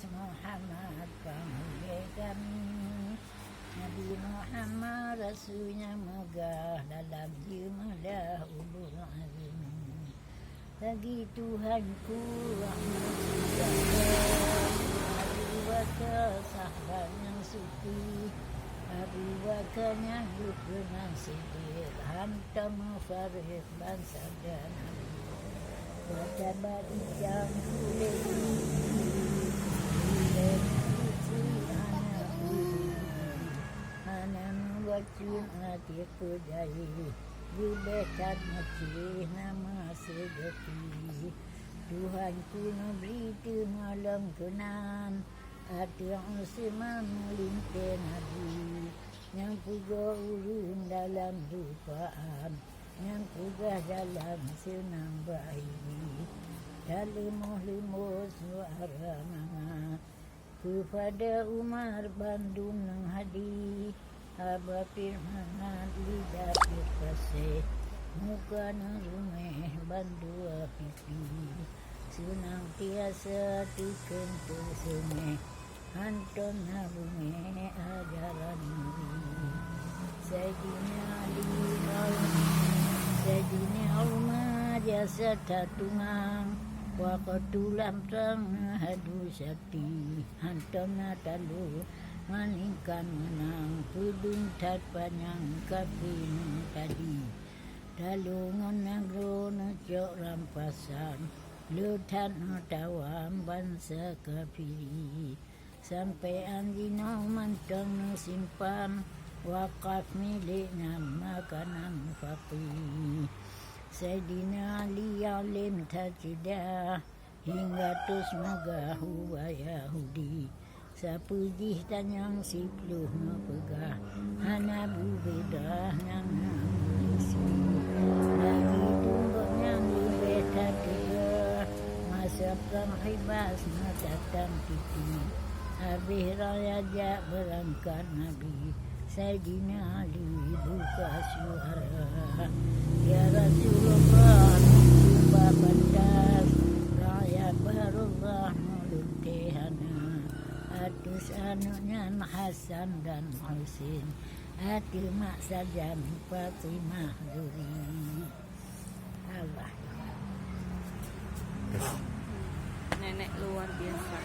Muhammad kemuliaan Nabi Muhammad Rasulnya megah dalam jemalah ulul azim. Bagi Tuhanku rahmat Abu Bakar sahabat yang suci, Abu Bakarnya dengan Siddiq, hantam Farid bangsa dan Nabi. Watabat ijam kulit wacun hati kudai Jubekat masih nama sedeki. Tuhanku memberi tu malam kenan hati Usman melintir Nabi. Yang puga urun dalam rupaan, yang puga dalam senang bayi. Dalimuh-limuh suara nama kepada Umar Bandung nang hadi. Aba firman lidah firpase muka nang rumeh bandua pipi. Senang tiasa tiken terseme hanton na rumeh ajaran Nabi. Sayyidina Umar jasa tatungang waqatulam tang hadu sakti hanton na talu maningkan menang pudung tat panjang kapin tadi. Dalungan nagro cok rampasan lutan tawam bangsa kapiri. Sampai anjino mantong simpan wakaf miliknya makanan fakir. Sayyidina Ali alim tajidah hingga tus magahu Yahudi. Sapujih tanyang sipluh mapegah hanabu bedah yang mengisi. Lagi tumbuk yang dibeta tiga masa perang hibas datang titi. Habis raya jak berangkat Nabi. Sayyidina Ali buka suara, ya Rasulullah jumpa pantas raya barullah mulut tehana. Atus anunya Hasan dan Husin, hati mak saja Fatimah Duri. Allah. Nenek luar biasa.